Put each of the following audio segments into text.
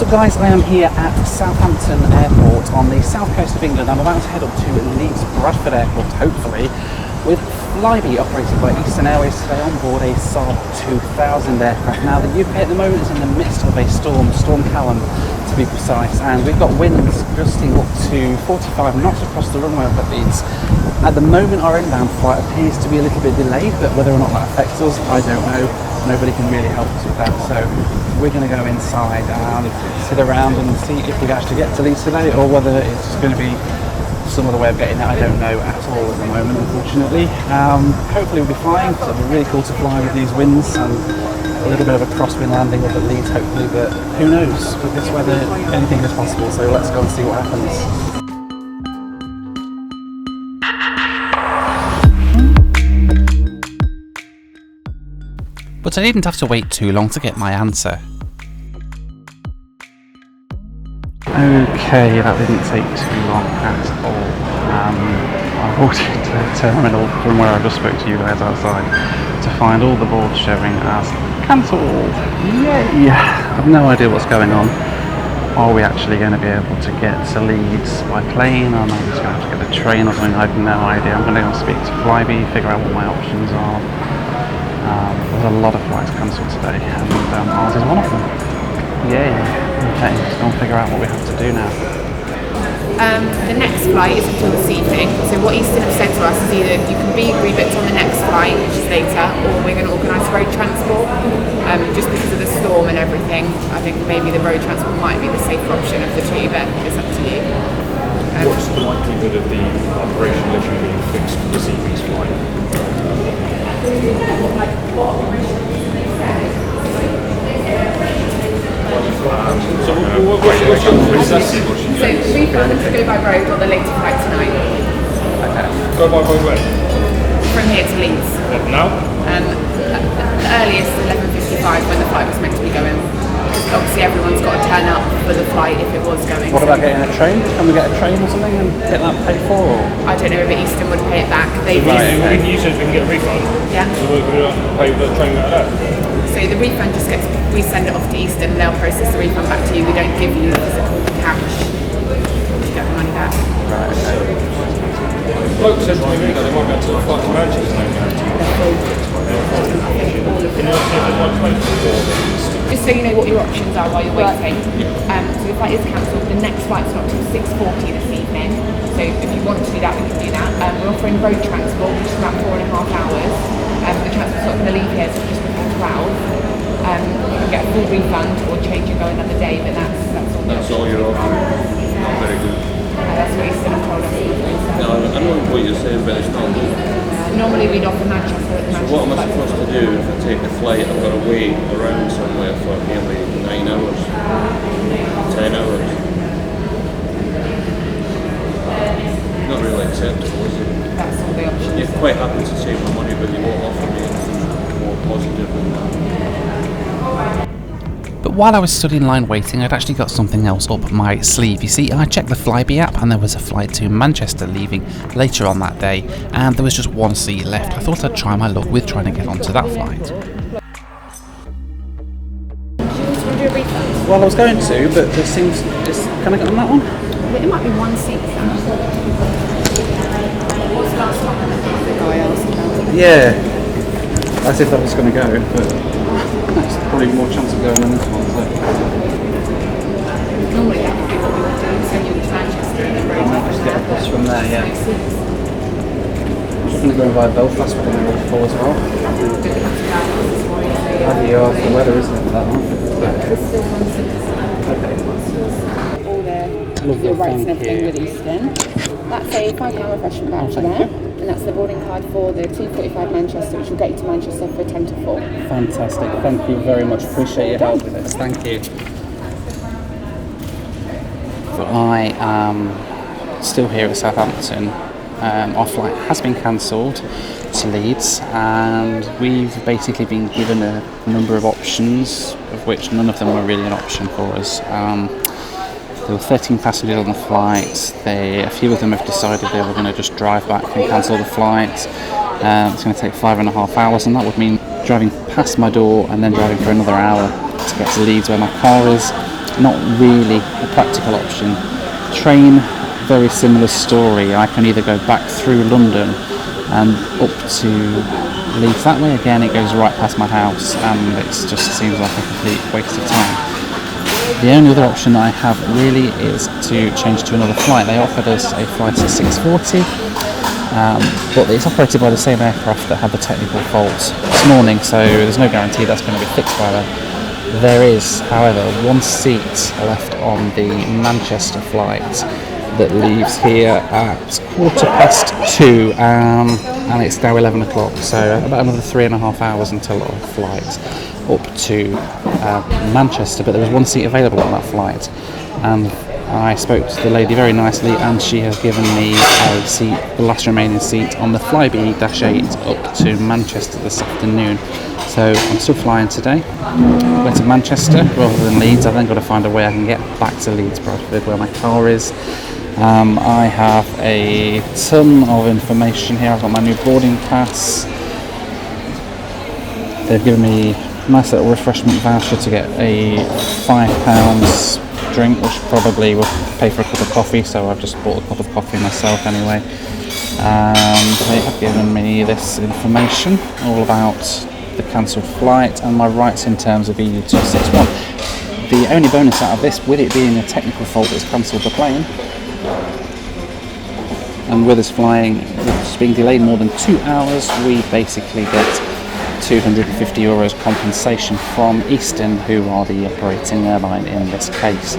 What's up guys, I am here at Southampton Airport on the south coast of England. I'm about to head up to Leeds Bradford Airport, hopefully, with Flybe operated by Eastern Airways today on board a Saab 2000 aircraft. Now the UK at the moment is in the midst of a storm, Storm Callum to be precise, and we've got winds gusting up to 45 knots across the runway at Leeds. At the moment our inbound flight appears to be a little bit delayed, but whether or not that affects us, I don't know. Nobody can really help us with that, so we're going to go inside and sit around and see if we actually get to Leeds today, or whether it's just going to be some other way of getting there. I don't know at all at the moment, unfortunately. Hopefully we'll be flying, so it'll be really cool to fly with these winds and a little bit of a crosswind landing up at Leeds, hopefully, but who knows? With this weather, anything is possible, so let's go and see what happens. But I didn't have to wait too long to get my answer. Okay, that didn't take too long at all. I walked into the terminal from where I just spoke to you guys outside to find all the boards showing as cancelled. Yay! I have no idea what's going on. Are we actually going to be able to get to Leeds by plane, or am I just going to have to get a train or something? I have no idea. I'm going to go and speak to Flybe, figure out what my options are. There's a lot of flights cancelled today, and ours is one of them. Yay! Okay, let's go and figure out what we have to do now. The next flight is until this evening, so what Eastern have said to us is either you can be rebooked on the next flight, which is later, or we're going to organise road transport. Just because of the storm and everything, I think maybe the road transport might be the safer option of the two, but it's up to you. What's the likelihood of the operational issue being fixed for this evening's flight? So refund to go by road or the later flight tonight. Okay. Go by road when? From here to Leeds. What, now? The earliest 11:55 when the flight was meant to be going. Because obviously everyone's got to turn up for the flight if it was going. What about getting a train? Can we get a train or something and get that paid for? Or? I don't know if Eastern would pay it back. They Right, you said we can get a refund. Yeah. So we're going to pay for the train out there. So the refund just gets, we send it off to Eastern and they'll process the refund back to you. We don't give you physical cash to get the money back. Right, okay. Bloke said to me that they might be able to fly to Manchester. Just so you know what your options are while you're waiting. So the flight is cancelled. The next flight's not till 6:40 this evening. So if you want to do that, we can do that. We're offering road transport, which is about 4.5 hours. The transport's not going to leave here, so just before 12. You can get a full refund or change and go another day, but that's all. That's all you're offering. Not very good. That's what Eastern have told us. No, I know what you're saying, but it's not good. Normally we'd offer Manchester. So what am I supposed to do if I take a flight? I've got to wait around somewhere for nearly 9 hours, 10 hours. Not really acceptable, is it? That's all the options. You're quite happy to save my money, but you won't offer me anything more positive than that. But while I was stood in line waiting, I'd actually got something else up my sleeve. You see, I checked the Flybe app and there was a flight to Manchester leaving later on that day, and there was just one seat left. I thought I'd try my luck with trying to get onto that flight. Well, I was going to, but there seems... Can I get on that one? It might be one seat. What's the last time the guy asked about it? Yeah. As if that was going to go, but... There's probably more chance of going than this one, so... Normally that would be what we would do, send you to Manchester and then road Just get a bus from there, yeah. Seats. I'm just going to go and buy Belfast, but then we'll full as well. Bloody hell, the weather, isn't it, for that one? All the rights and everything with Eastern. That's a £5 refreshment voucher there. And that's the boarding card for the 2:45 Manchester, which will get you to Manchester for 10 to 4. Fantastic, thank you very much. Appreciate your help with this. Thank you. But I am still here at Southampton. Our flight has been cancelled to Leeds, and we've basically been given a number of options, of which none of them were really an option for us. There were 13 passengers on the flight. A few of them have decided they were going to just drive back and cancel the flight. It's going to take 5.5 hours, and that would mean driving past my door and then driving for another hour to get to Leeds where my car is. not really a practical option. Train, very similar story. I can either go back through London and up to Leeds that way. Again, it goes right past my house, and it just seems like a complete waste of time. The only other option that I have really is to change to another flight. They offered us a flight at 6:40, but it's operated by the same aircraft that had the technical fault this morning, so there's no guarantee that's going to be fixed by then. There is, however, one seat left on the Manchester flight that leaves here at 2:15, and it's now 11 o'clock, so about another 3.5 hours until our flight up to Manchester. But there was one seat available on that flight, and I spoke to the lady very nicely, and she has given me a seat, the last remaining seat on the Flybe -8 up to Manchester this afternoon. So I'm still flying today. Went to Manchester rather than Leeds. I've then got to find a way I can get back to Leeds Bradford where my car is. I have a ton of information here. I've got my new boarding pass. They've given me a nice little refreshment voucher to get a £5 drink, which probably will pay for a cup of coffee, so I've just bought a cup of coffee myself anyway. And they have given me this information all about the cancelled flight and my rights in terms of EU 261. The only bonus out of this, with it being a technical fault that's cancelled the plane, and with us flying, with us being delayed more than 2 hours, we basically get €250 compensation from Eastern, who are the operating airline in this case.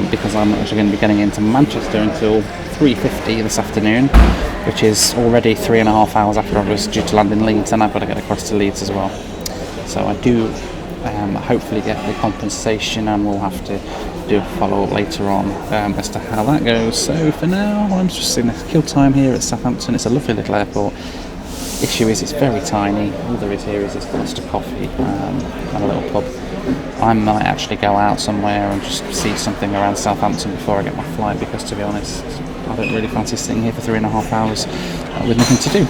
Because I'm actually going to be getting into Manchester until 3:50 this afternoon, which is already 3.5 hours after I was due to land in Leeds, and I've got to get across to Leeds as well. So I do hopefully get the compensation, and we'll have to do a follow-up later on as to how that goes. So for now, I'm just in a kill time here at Southampton. It's a lovely little airport. Issue is it's very tiny. All there is here is this Costa coffee and a little pub. I might actually go out somewhere and just see something around Southampton before I get my flight, because to be honest, I don't really fancy sitting here for 3.5 hours with nothing to do.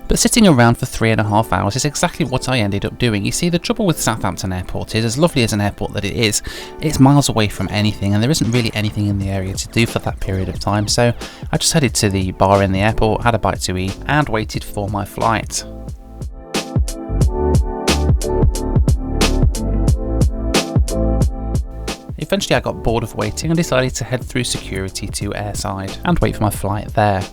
But sitting around for 3.5 hours is exactly what I ended up doing. You see, the trouble with Southampton Airport is, as lovely as an airport that it is, it's miles away from anything, and there isn't really anything in the area to do for that period of time, so I just headed to the bar in the airport, had a bite to eat, and waited for my flight. Eventually I got bored of waiting and decided to head through security to airside and wait for my flight there.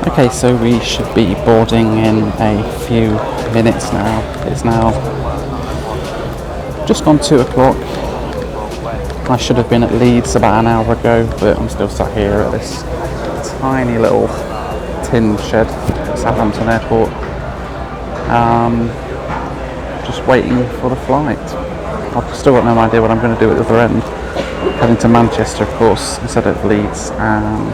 Okay, so we should be boarding in a few minutes now. It's now just gone 2 o'clock. I should have been at Leeds about an hour ago, but I'm still sat here at this tiny little tin shed at Southampton Airport, just waiting for the flight. I've still got no idea what I'm going to do at the other end. Heading to Manchester, of course, instead of Leeds, and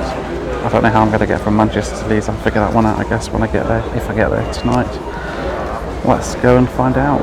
I don't know how I'm going to get from Manchester to Leeds. I'll figure that one out, I guess, when I get there, if I get there tonight. Let's go and find out.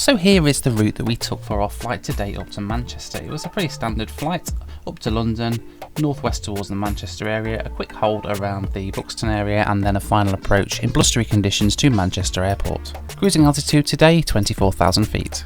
So here is the route that we took for our flight today up to Manchester. It was a pretty standard flight up to London, northwest towards the Manchester area, a quick hold around the Buxton area, and then a final approach in blustery conditions to Manchester Airport. Cruising altitude today, 24,000 feet.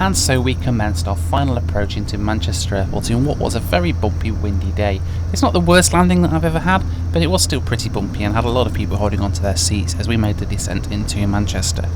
And so we commenced our final approach into Manchester Airport in what was a very bumpy, windy day. It's not the worst landing that I've ever had, but it was still pretty bumpy and had a lot of people holding onto their seats as we made the descent into Manchester.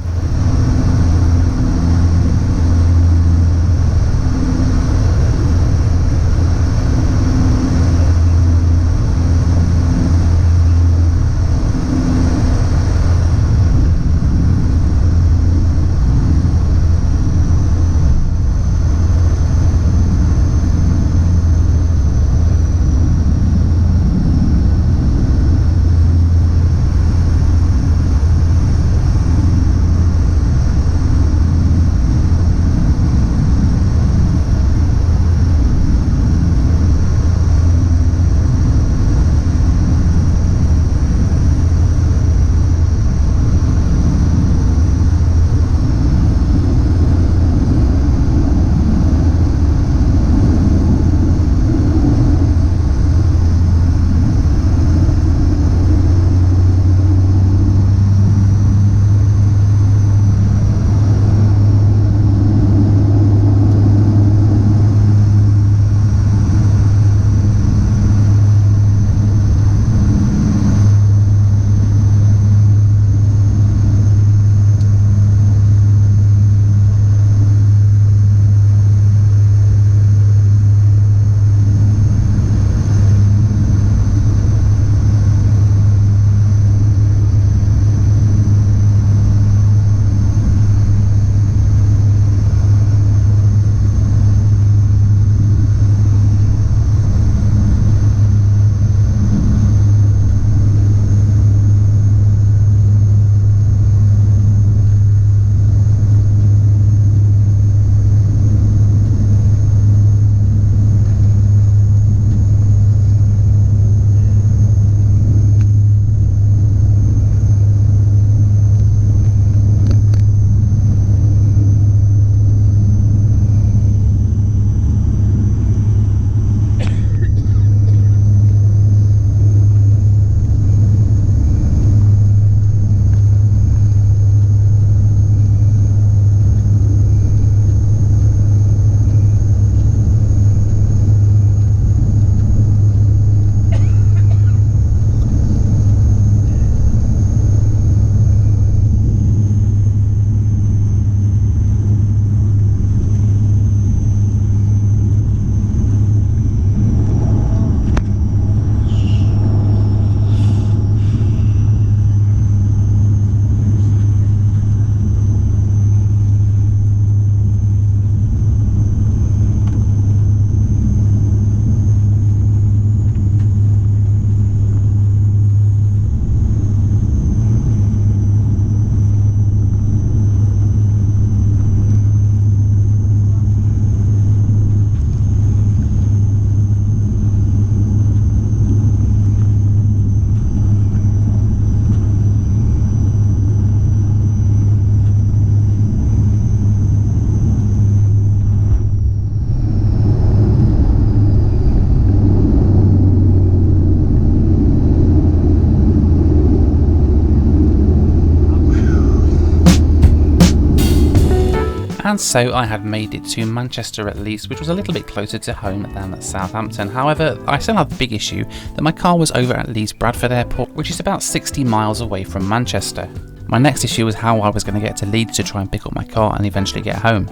And so I had made it to Manchester at least, which was a little bit closer to home than Southampton. However, I still had the big issue that my car was over at Leeds Bradford Airport, which is about 60 miles away from Manchester. My next issue was how I was going to get to Leeds to try and pick up my car and eventually get home.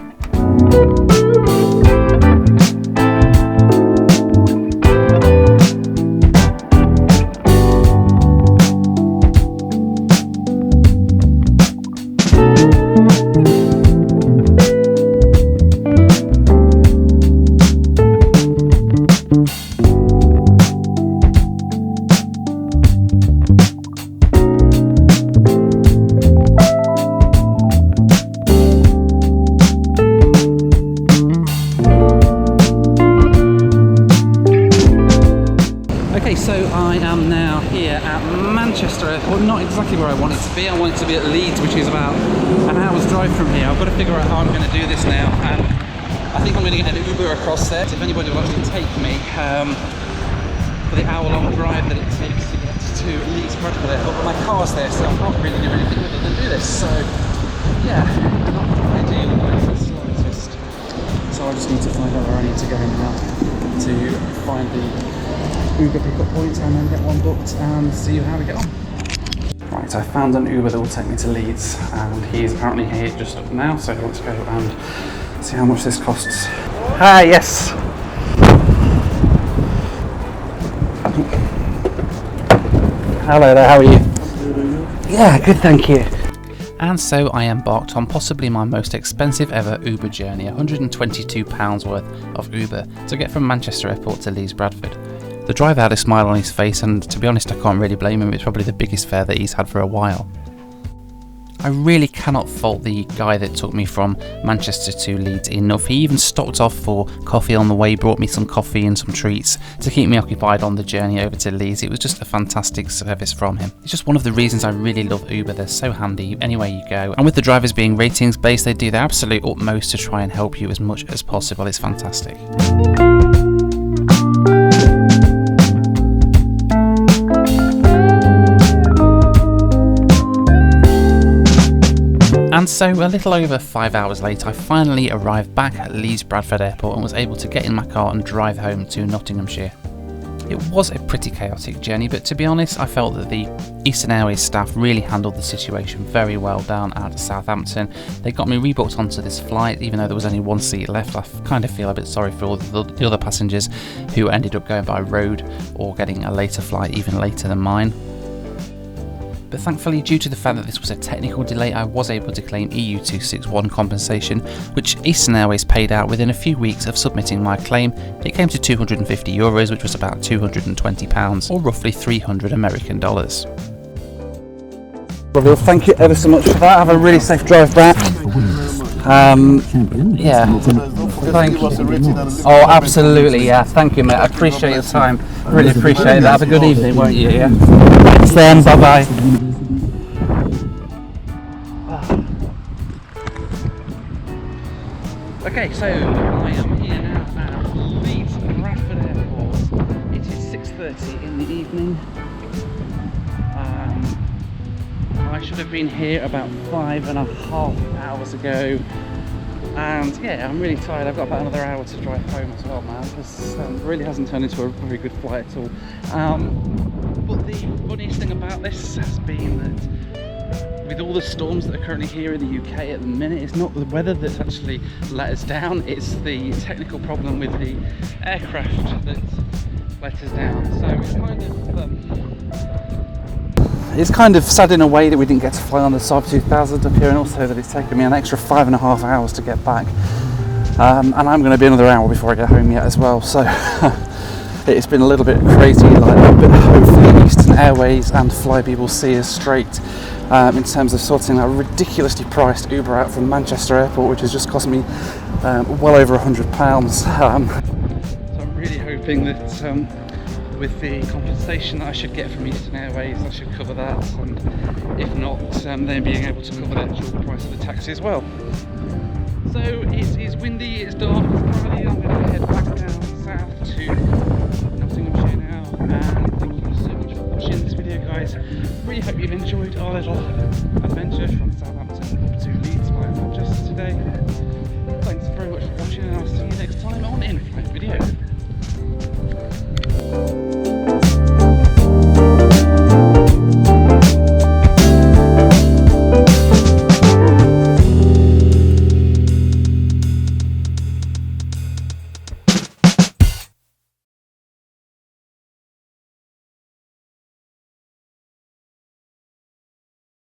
to be at Leeds, which is about an hour's drive from here. I've got to figure out how I'm going to do this now, and I think I'm going to get an Uber across there if anybody will actually take me for the hour-long drive that it takes to get to Leeds Bradford Airport. But my car's there, so I can't really do anything with it than do this. So yeah, not ideal in the slightest. So I just need to find out where I need to go now to find the Uber pickup point and then get one booked and see how we get on. Right, I found an Uber that will take me to Leeds, and he's apparently here just now, so let's go and see how much this costs. Hi, yes. Hello there, how are you? Yeah, good, thank you. And so I embarked on possibly my most expensive ever Uber journey, £122 worth of Uber to get from Manchester Airport to Leeds Bradford. The driver had a smile on his face, and to be honest I can't really blame him. It's probably the biggest fare that he's had for a while. I really cannot fault the guy that took me from Manchester to Leeds enough. He even stopped off for coffee on the way, brought me some coffee and some treats to keep me occupied on the journey over to Leeds. It was just a fantastic service from him. It's just one of the reasons I really love Uber. They're so handy anywhere you go, and with the drivers being ratings based, they do their absolute utmost to try and help you as much as possible. It's fantastic. And so, a little over 5 hours later, I finally arrived back at Leeds Bradford Airport and was able to get in my car and drive home to Nottinghamshire. It was a pretty chaotic journey, but to be honest, I felt that the Eastern Airways staff really handled the situation very well down at Southampton. They got me rebooked onto this flight, even though there was only one seat left. I kind of feel a bit sorry for all the other passengers who ended up going by road or getting a later flight, even later than mine. But thankfully, due to the fact that this was a technical delay, I was able to claim EU261 compensation, which Eastern Airways paid out within a few weeks of submitting my claim. It came to €250, which was about £220, or roughly $300 American dollars. Well, thank you ever so much for that. Have a really safe drive back. Yeah, thank you. Oh, absolutely, yeah. Thank you, mate. I appreciate your time. Really appreciate that. Have a good evening, won't you? Yeah. Thanks then. Bye bye. Okay, so I am here now at Leeds Bradford Airport. It is 6:30 in the evening. I should have been here about 5.5 hours ago, and yeah, I'm really tired. I've got about another hour to drive home as well, man. This really hasn't turned into a very good flight at all. But the funniest thing about this has been that with all the storms that are currently here in the UK at the minute, it's not the weather that's actually let us down, it's the technical problem with the aircraft that let us down. So it's kind of sad in a way that we didn't get to fly on the Saab 2000 up here, and also that it's taken me an extra 5.5 hours to get back. And I'm going to be another hour before I get home yet as well, so it's been a little bit crazy like that, but hopefully Eastern Airways and Flybe will see us straight in terms of sorting that ridiculously priced Uber out from Manchester Airport, which has just cost me well over £100. So I'm really hoping that with the compensation that I should get from Eastern Airways, I should cover that, and if not, then being able to cover the actual price of the taxi as well. So it is windy, it's dark, it's cloudy. I'm going to head back down south to Nottinghamshire now, and thank you so much for watching this video, guys. Really hope you've enjoyed our little adventure from Southampton.